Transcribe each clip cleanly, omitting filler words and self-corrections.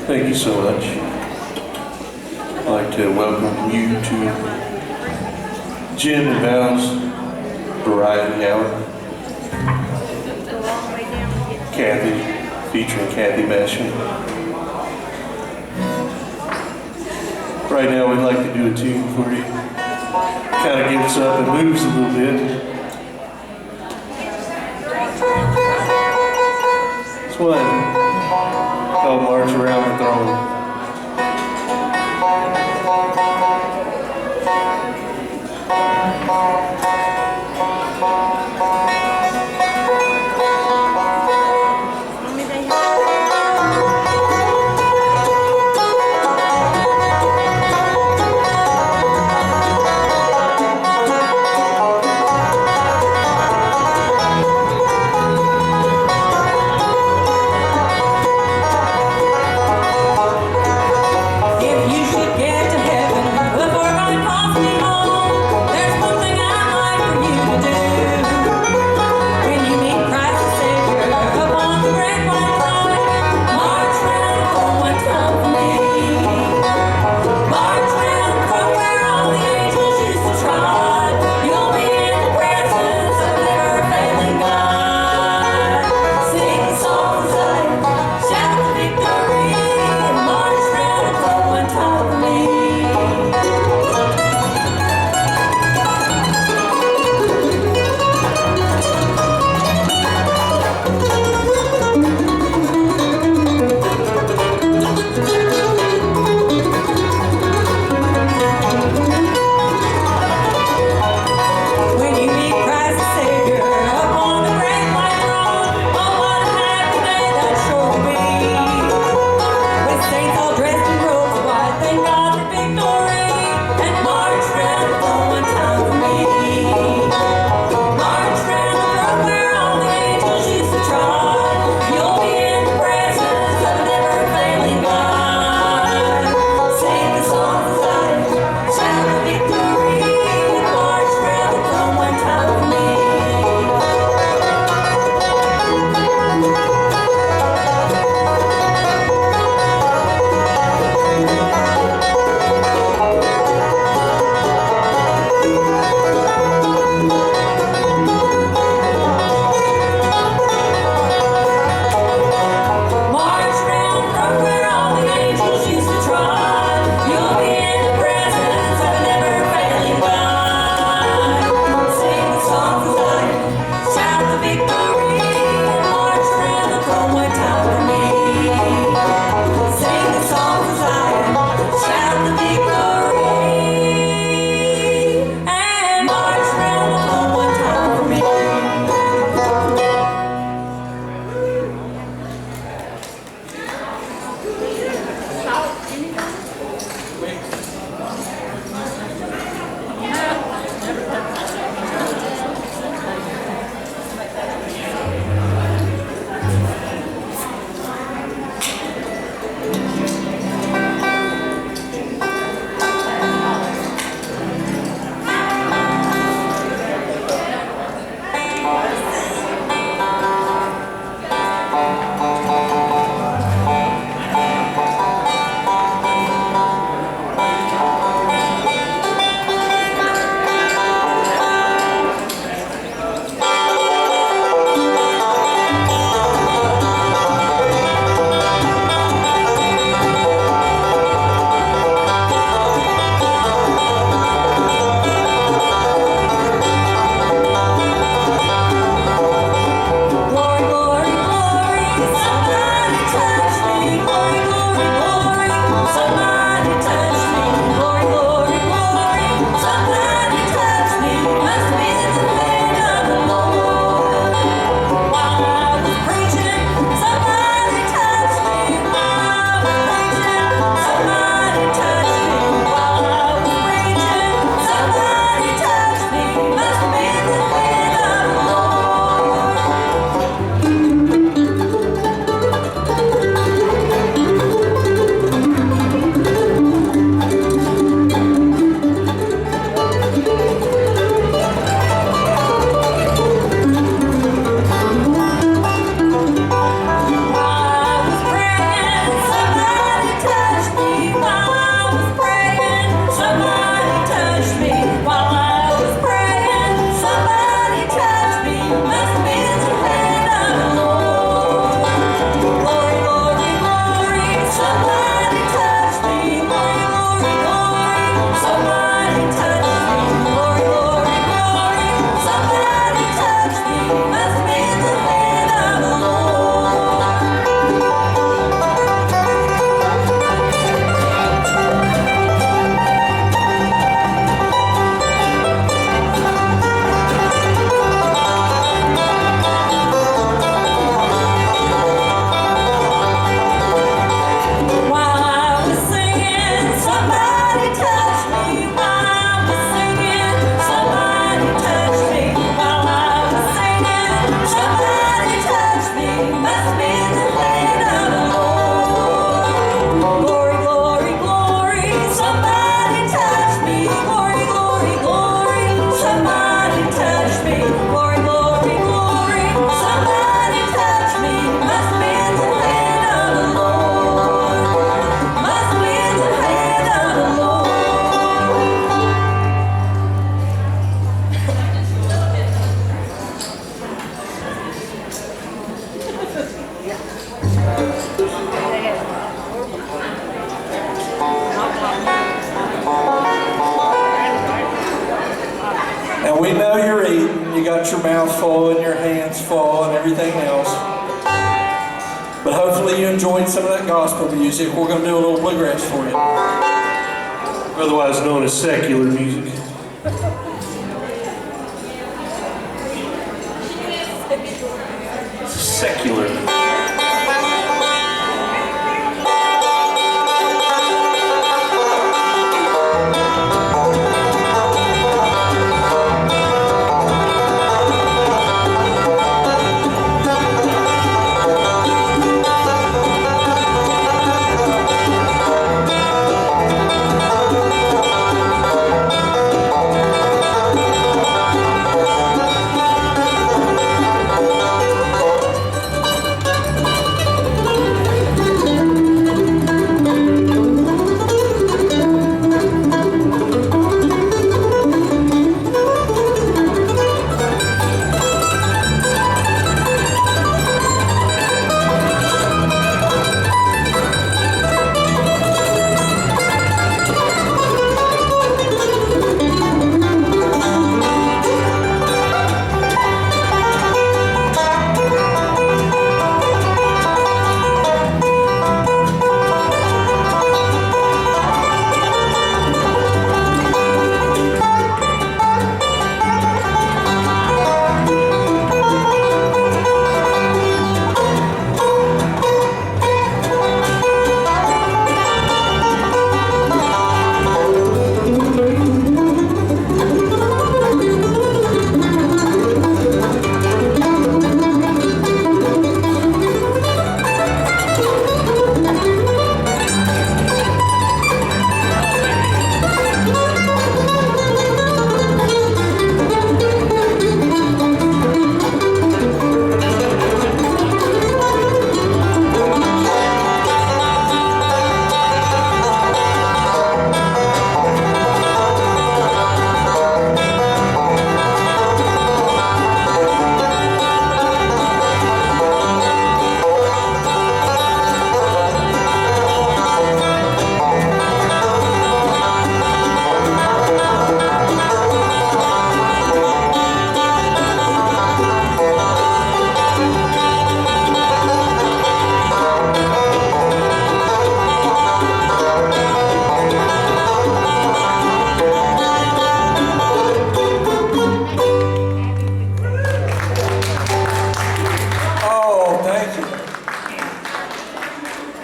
Thank you so much. I'd like to welcome you to Jim and Val's Variety Hour. Kathy, featuring Kathy Basham. Right now we'd like to do a tune for you. Kind of gets up and moves a little bit. It's one called March Around the Throne. got your mouth full and your hands full and everything else. But hopefully you enjoyed some of that gospel music. We're going to do a little bluegrass for you. Otherwise known as secular music. Secular.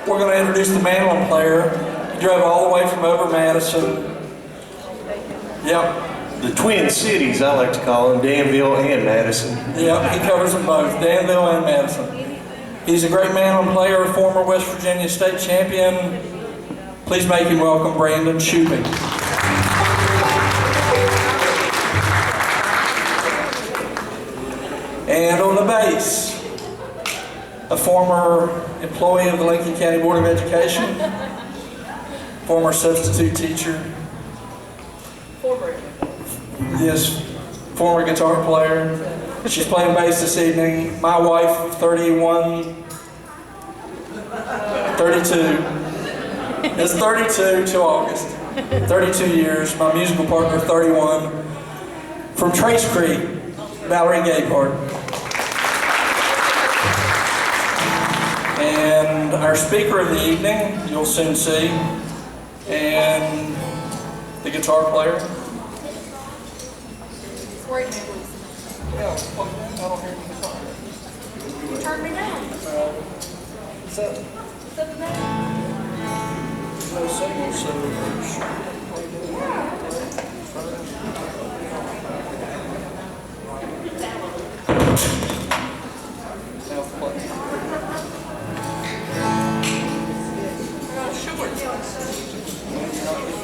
We're going to introduce the mandolin player. He drove all the way from over Madison. Yep. The Twin Cities, I like to call them, Danville and Madison. Yep, he covers them both, Danville and Madison. He's a great mandolin player, former West Virginia state champion. Please make him welcome Brandon Shuping. And on the bass, a former employee of the Lincoln County Board of Education, former substitute teacher, former guitar player. She's playing bass this evening. My wife, 32. It's 32 till August. 32 years. My musical partner, 31. From Trace Creek, Valerie Gaypart. And our speaker of the evening, you'll soon see, and the guitar player. Wait a minute, please. Yeah, I don't hear the guitar. Turn me down. Is that Something there? no signal, so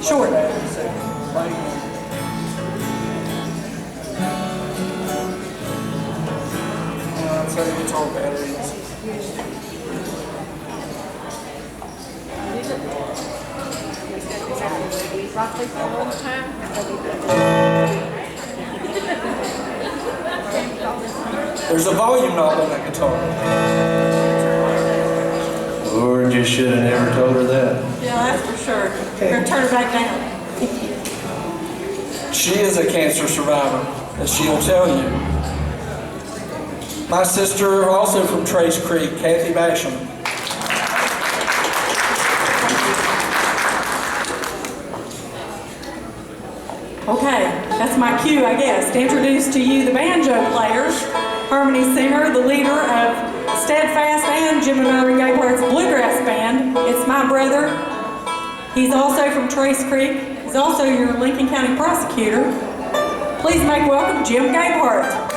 short. So guitar batteries. Rock this a long time. There's a volume knob on that guitar. Lord, you should have never told her that. Yeah, that's for sure. We're gonna turn it back down. She is a cancer survivor, as she'll tell you. My sister, also from Trace Creek, Kathy Basham. Okay, that's my cue, I guess, to introduce to you the banjo players, harmony singer, the leader of Steadfast and Jim and Mallory Gatehart's Bluegrass Band. It's my brother. He's also from Trace Creek. He's also your Lincoln County prosecutor. Please make welcome Jim Gabehart.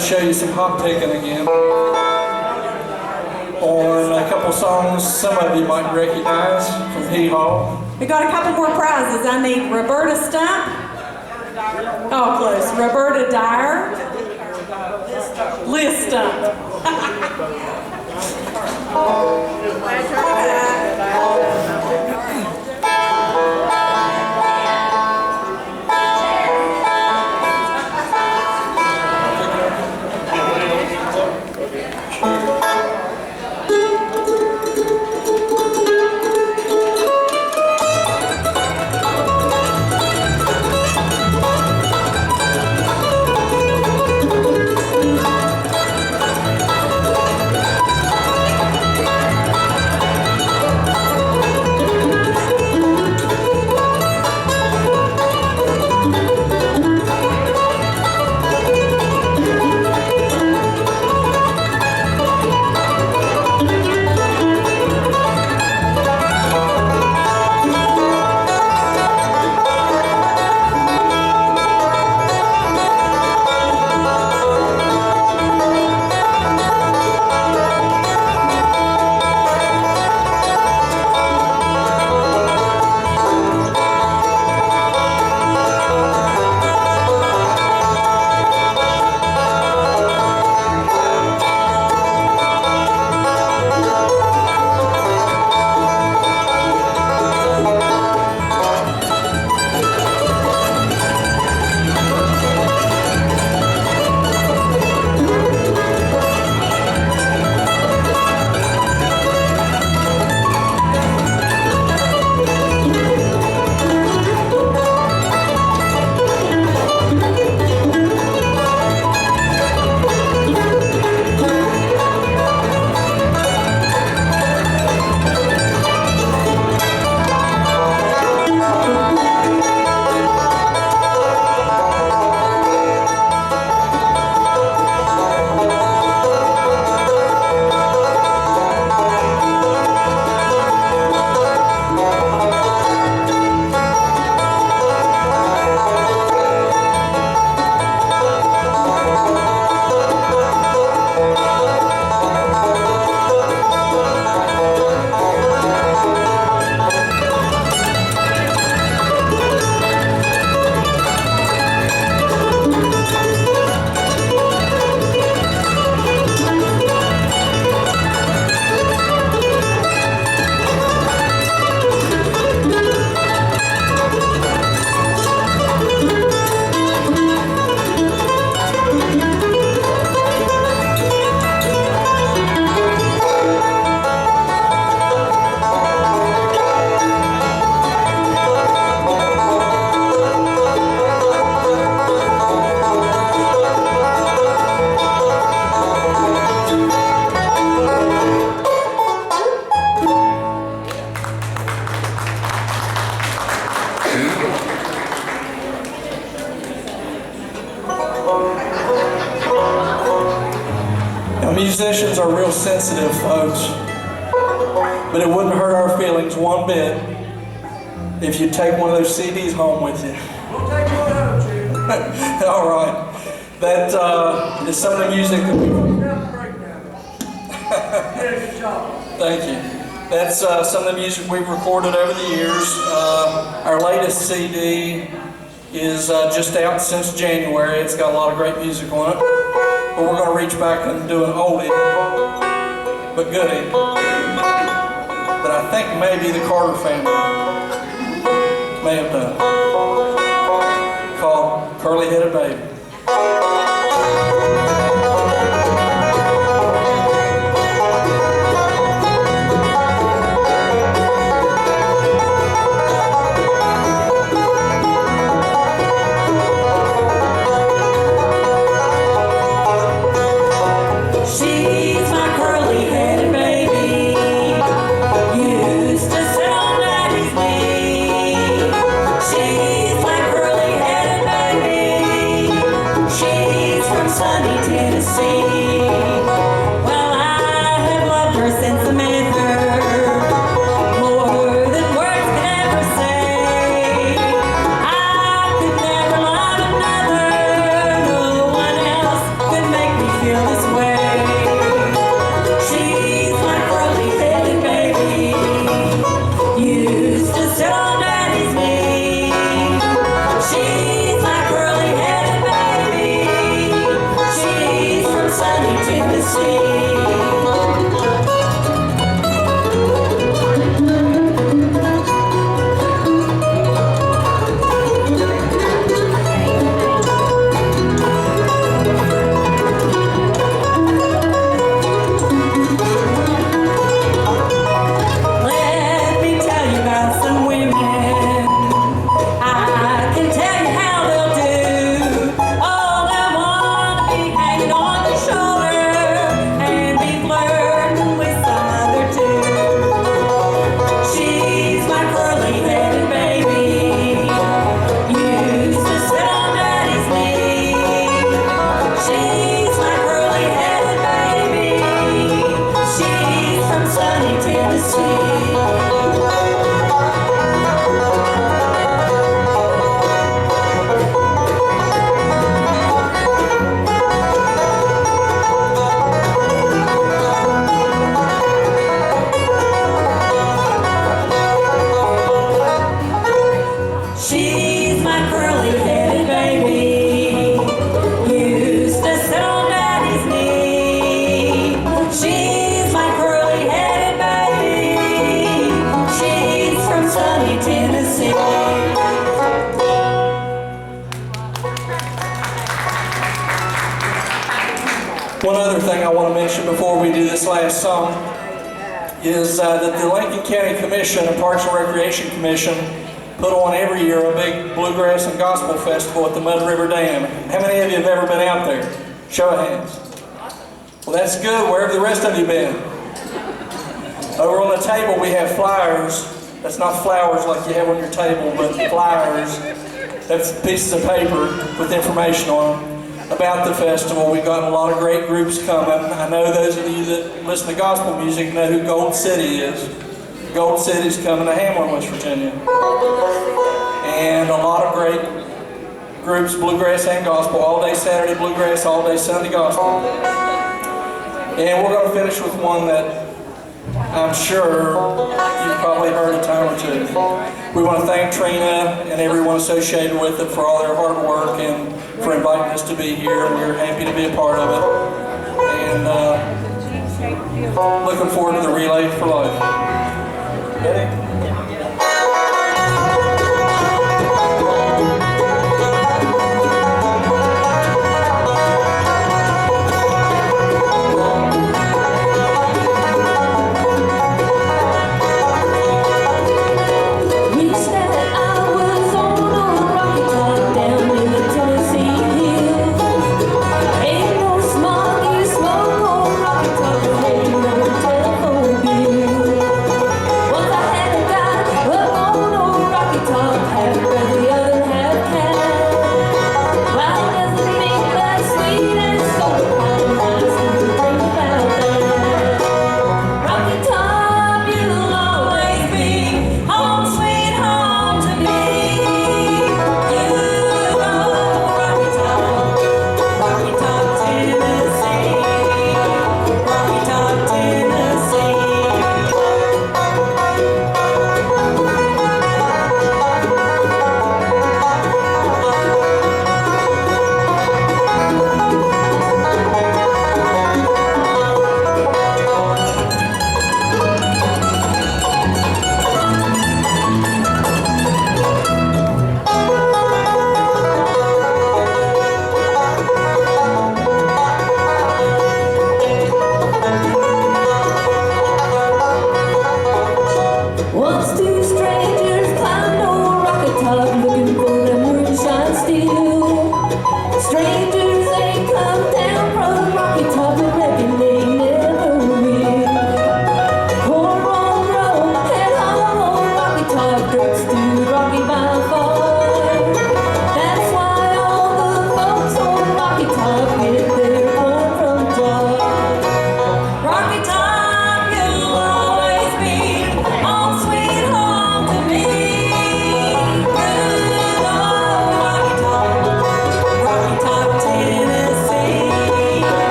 Show you some hop picking again on a couple songs some of you might recognize from Hee Haw. We got a couple more prizes. I need Roberta Stump. Oh, close. Roberta Dyer. Liz Stump. sensitive, folks. But it wouldn't hurt our feelings one bit if you take one of those CDs home with you. We'll take one out, Jim. All right. That is some of the music that we... Good job. Thank you. That's some of the music we've recorded over the years. Our latest CD is just out since January. It's got a lot of great music on it. But we're going to reach back and do an oldie, but goodie, that I think maybe the Carter family may have done, called Curly Headed Baby. She's my curly-headed baby, used to sit on daddy's knee. She's my curly-headed baby, she's from sunny Tennessee. Well, I have loved her since I met her, more than words could ever say. I could never love another, no one else could make me feel this way. She's my curly-headed baby, used to sit on daddy's knee. She's my curly-headed baby, she's from sunny Tennessee. Let me tell you about some women. I can tell you how they'll do. Oh, they wanna be hanging on your shoulder and be flirting with some other too. She's my curly-headed baby, used to sit on daddy's knee. She's my curly-headed baby, she's from sunny Tennessee. She's my curly-headed baby, used to sit on daddy's knee. She's my curly-headed baby, she's from sunny Tennessee. One other thing I want to mention before we do this last song is that the Lincoln County Commission and Parks and Recreation Commission put on every year a big bluegrass and gospel festival at the Mud River Dam. How many of you have ever been out there? Show of hands. Well, that's good. Where have the rest of you been? Over on the table we have flyers. That's not flowers like you have on your table, but flyers. That's pieces of paper with information on them about the festival. We've got a lot of great groups coming. I know those of you that listen to gospel music know who Gold City is. Gold City's coming to Hamlin, West Virginia. And a lot of great groups, bluegrass and gospel, all day Saturday bluegrass, all day Sunday gospel. And we're going to finish with one that I'm sure you've probably heard a time or two. We want to thank Trina and everyone associated with it for all their hard work and for inviting us to be here. We're happy to be a part of it. And looking forward to the Relay for Life. Ready? Once I had a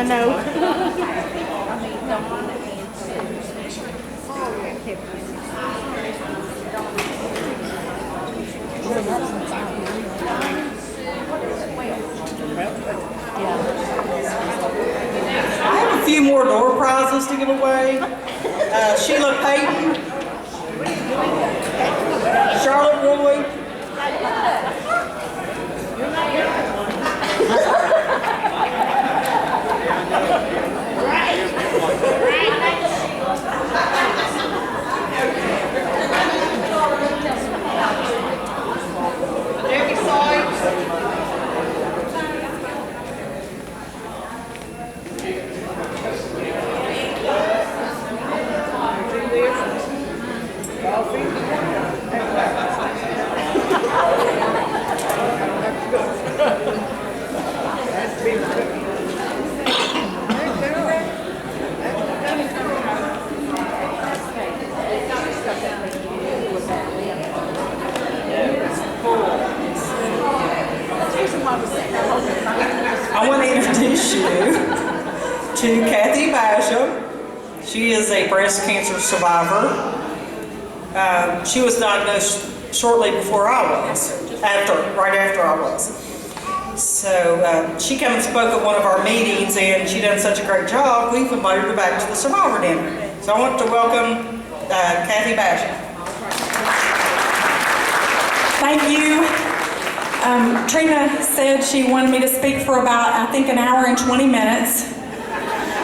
I know. I have a few more door prizes to give away. Sheila Payton, Charlotte Roy, Debbie Sykes, I want to introduce you to Kathy Basham. She is a breast cancer survivor. She was diagnosed shortly before I was, right after I was. So she came and spoke at one of our meetings, and she done such a great job, we've invited her back to the survivor dinner. So I want to welcome Kathy Basham. Thank you. Trina said she wanted me to speak for about, I think, an hour and 20 minutes.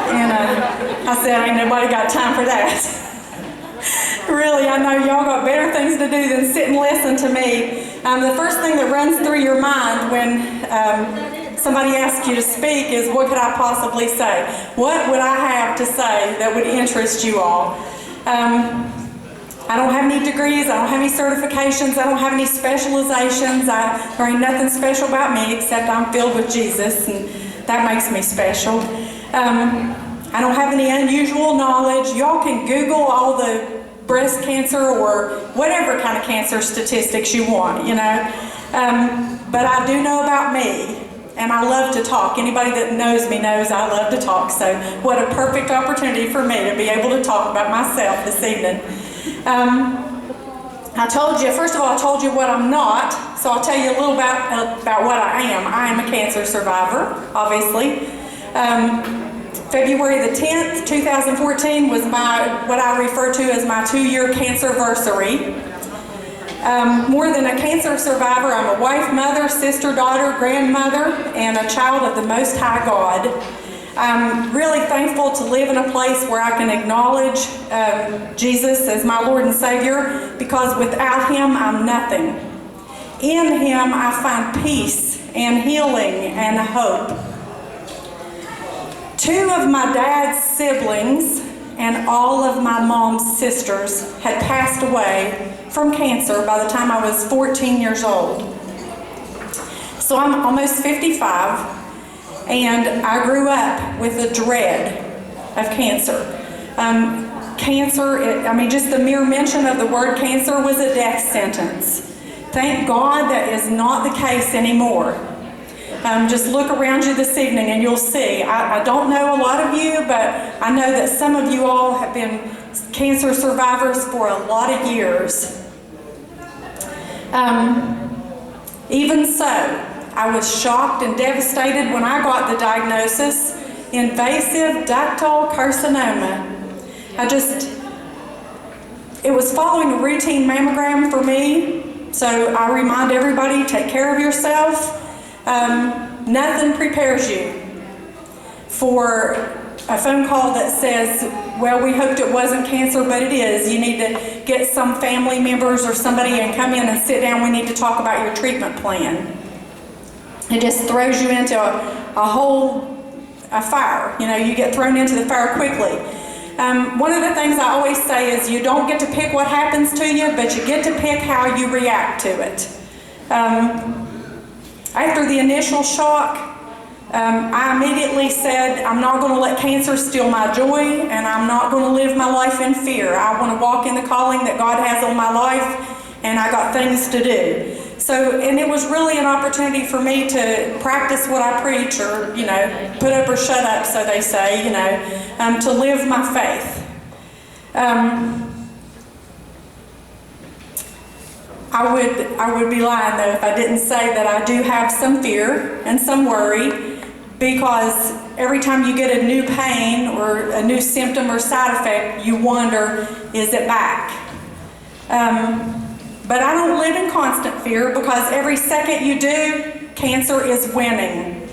And I said, ain't nobody got time for that. Really, I know y'all got better things to do than sit and listen to me. The first thing that runs through your mind when somebody asks you to speak is, what could I possibly say? What would I have to say that would interest you all? I don't have any degrees, I don't have any certifications, I don't have any specializations. There ain't nothing special about me except I'm filled with Jesus, and that makes me special. I don't have any unusual knowledge. Y'all can Google all the breast cancer or whatever kind of cancer statistics you want, you know. But I do know about me, and I love to talk. Anybody that knows me knows I love to talk, so what a perfect opportunity for me to be able to talk about myself this evening. I told you, first of all, I told you what I'm not, so I'll tell you a little about what I am. I am a cancer survivor, obviously. February the 10th, 2014 was what I refer to as my 2-year cancerversary. More than a cancer survivor, I'm a wife, mother, sister, daughter, grandmother, and a child of the Most High God. I'm really thankful to live in a place where I can acknowledge Jesus as my Lord and Savior, because without Him, I'm nothing. In Him, I find peace and healing and hope. 2 of my dad's siblings and all of my mom's sisters had passed away from cancer by the time I was 14 years old. So I'm almost 55. And I grew up with the dread of cancer. Just the mere mention of the word cancer was a death sentence. Thank God that is not the case anymore. Just look around you this evening and you'll see. I don't know a lot of you, but I know that some of you all have been cancer survivors for a lot of years. Even so, I was shocked and devastated when I got the diagnosis, invasive ductal carcinoma. It was following a routine mammogram for me, so I remind everybody, take care of yourself. Nothing prepares you for a phone call that says, well, we hoped it wasn't cancer, but it is. You need to get some family members or somebody and come in and sit down. We need to talk about your treatment plan. It just throws you into a fire. You know, you get thrown into the fire quickly. One of the things I always say is you don't get to pick what happens to you, but you get to pick how you react to it. After the initial shock, I immediately said, I'm not going to let cancer steal my joy, and I'm not going to live my life in fear. I want to walk in the calling that God has on my life, and I got things to do. So, and it was really an opportunity for me to practice what I preach, or, you know, put up or shut up, so they say, you know, to live my faith. I would be lying, though, if I didn't say that I do have some fear and some worry, because every time you get a new pain or a new symptom or side effect, you wonder, is it back? But I don't live in constant fear, because every second you do, cancer is winning.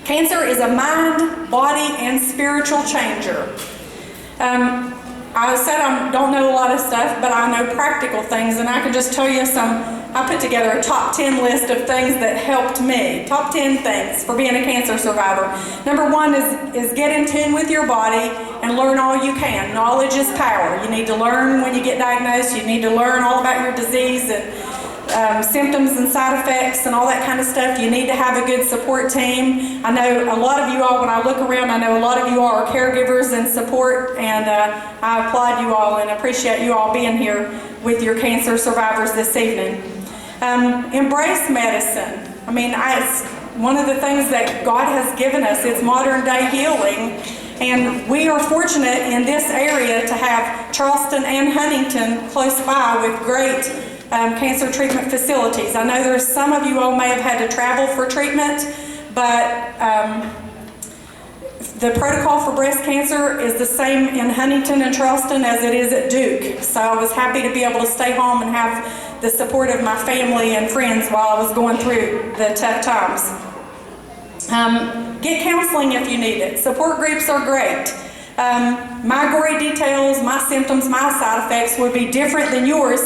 Cancer is a mind, body, and spiritual changer. I said I don't know a lot of stuff, but I know practical things, and I can just tell you I put together a top 10 list of things that helped me. Top 10 things for being a cancer survivor. Number one is get in tune with your body and learn all you can. Knowledge is power. You need to learn when you get diagnosed. You need to learn all about your disease and symptoms and side effects and all that kind of stuff. You need to have a good support team. I know a lot of you all, when I look around, I know a lot of you all are caregivers and support, and I applaud you all and appreciate you all being here with your cancer survivors this evening. Embrace medicine. I mean, it's one of the things that God has given us. It's modern day healing. And we are fortunate in this area to have Charleston and Huntington close by with great cancer treatment facilities. I know there's some of you all may have had to travel for treatment, but the protocol for breast cancer is the same in Huntington and Charleston as it is at Duke. So I was happy to be able to stay home and have the support of my family and friends while I was going through the tough times. Get counseling if you need it. Support groups are great. My gory details, my symptoms, my side effects would be different than yours,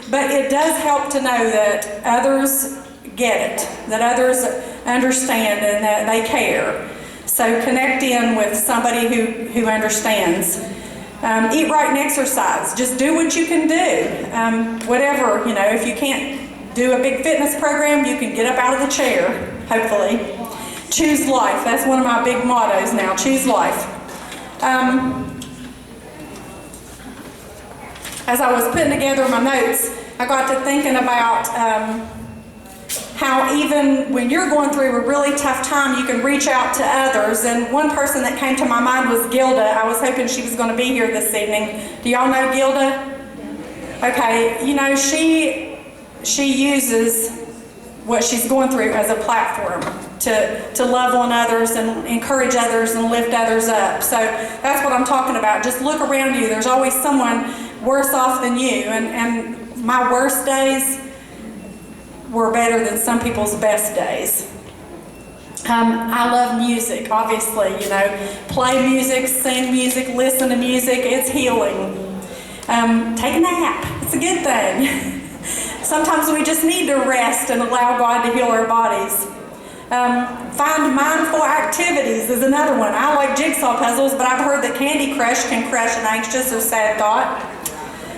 but it does help to know that others get it, that others understand and that they care. So connect in with somebody who understands. Eat right and exercise. Just do what you can do. Whatever, you know, if you can't do a big fitness program, you can get up out of the chair, hopefully. Choose life. That's one of my big mottos now. Choose life. As I was putting together my notes, I got to thinking about how even when you're going through a really tough time, you can reach out to others. And one person that came to my mind was Gilda. I was hoping she was going to be here this evening. Do y'all know Gilda? Okay, you know, she uses what she's going through as a platform to love on others and encourage others and lift others up. So that's what I'm talking about. Just look around you. There's always someone worse off than you. And my worst days were better than some people's best days. I love music, obviously, you know. Play music, sing music, listen to music. It's healing. Take a nap. It's a good thing. Sometimes we just need to rest and allow God to heal our bodies. Find mindful activities is another one. I like jigsaw puzzles, but I've heard that Candy Crush can crush an anxious or sad thought.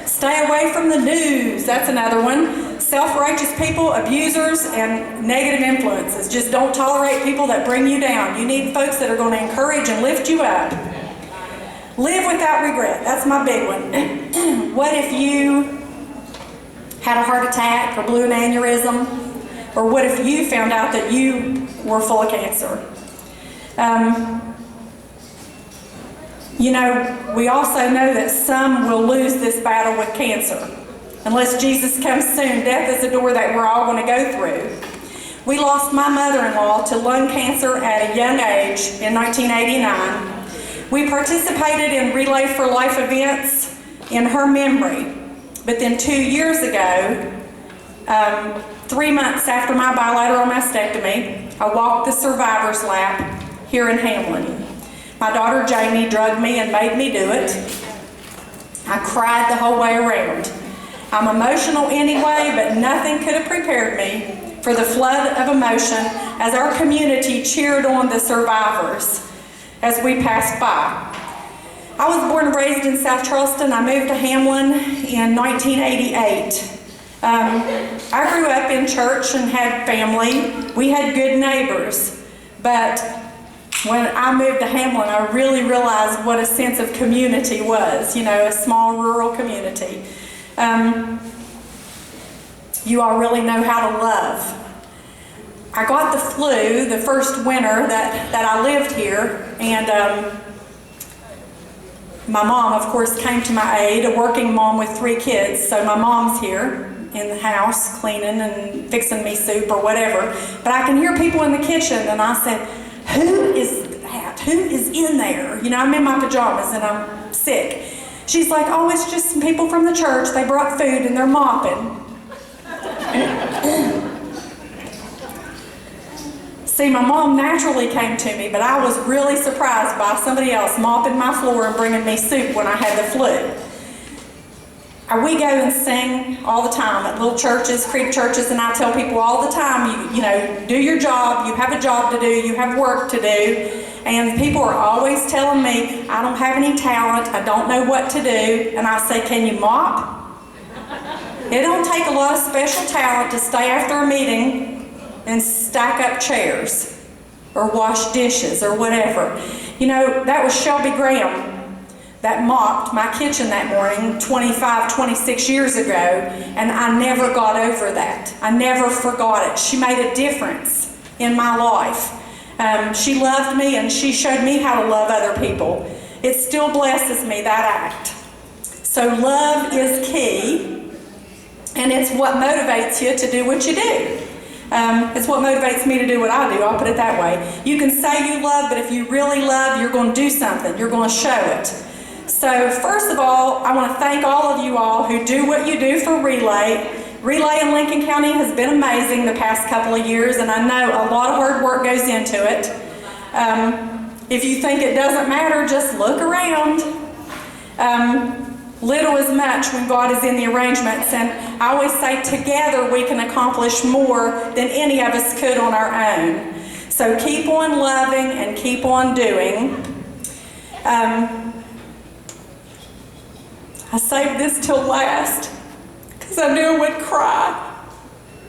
Stay away from the news. That's another one. Self-righteous people, abusers, and negative influences. Just don't tolerate people that bring you down. You need folks that are going to encourage and lift you up. Live without regret. That's my big one. What if you had a heart attack or blew an aneurysm? Or what if you found out that you were full of cancer? You know, we also know that some will lose this battle with cancer. Unless Jesus comes soon, death is a door that we're all going to go through. We lost my mother-in-law to lung cancer at a young age in 1989. We participated in Relay for Life events in her memory. But then 2 years ago, 3 months after my bilateral mastectomy, I walked the survivor's lap here in Hamlin. My daughter Jamie drugged me and made me do it. I cried the whole way around. I'm emotional anyway, but nothing could have prepared me for the flood of emotion as our community cheered on the survivors as we passed by. I was born and raised in South Charleston. I moved to Hamlin in 1988. I grew up in church and had family. We had good neighbors. But when I moved to Hamlin, I really realized what a sense of community was, you know, a small rural community. you all really know how to love. I got the flu the first winter that I lived here, and my mom, of course, came to my aid, a working mom with 3 kids, so my mom's here in the house cleaning and fixing me soup or whatever. But I can hear people in the kitchen, and I said, who is that? Who is in there? You know, I'm in my pajamas and I'm sick. She's like, oh, it's just some people from the church. They brought food and they're mopping. See, my mom naturally came to me, but I was really surprised by somebody else mopping my floor and bringing me soup when I had the flu. We go and sing all the time at little churches, creek churches, and I tell people all the time, you know, do your job, you have a job to do, you have work to do, and people are always telling me, I don't have any talent, I don't know what to do, and I say, can you mop? It don't take a lot of special talent to stay after a meeting and stack up chairs or wash dishes or whatever. You know, that was Shelby Graham that mopped my kitchen that morning 25, 26 years ago, and I never got over that. I never forgot it. She made a difference in my life. She loved me and she showed me how to love other people. It still blesses me, that act. So love is key, and it's what motivates you to do what you do. It's what motivates me to do what I do, I'll put it that way. You can say you love, but if you really love, you're going to do something. You're going to show it. So first of all, I want to thank all of you all who do what you do for Relay. Relay in Lincoln County has been amazing the past couple of years, and I know a lot of hard work goes into it. If you think it doesn't matter, just look around. Little is much when God is in the arrangements, and I always say together we can accomplish more than any of us could on our own. So keep on loving and keep on doing. I saved this till last because I knew I would cry.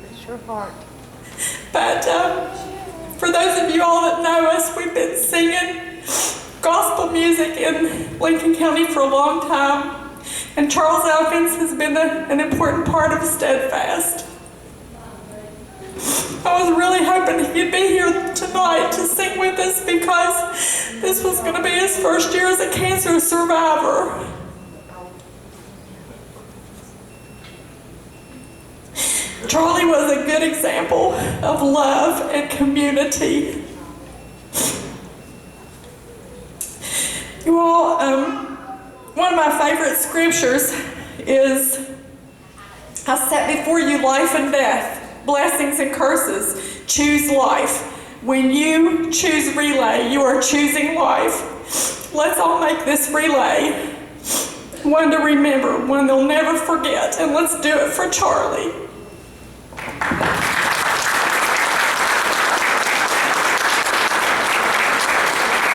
Bless your heart. But for those of you all that know us, we've been singing gospel music in Lincoln County for a long time. And Charles Elkins has been an important part of Steadfast. I was really hoping he'd be here tonight to sing with us because this was going to be his first year as a cancer survivor. Charlie was a good example of love and community. You all, one of my favorite scriptures is, I set before you life and death, blessings and curses. Choose life. When you choose Relay, you are choosing life. Let's all make this Relay one to remember, one they'll never forget, and let's do it for Charlie.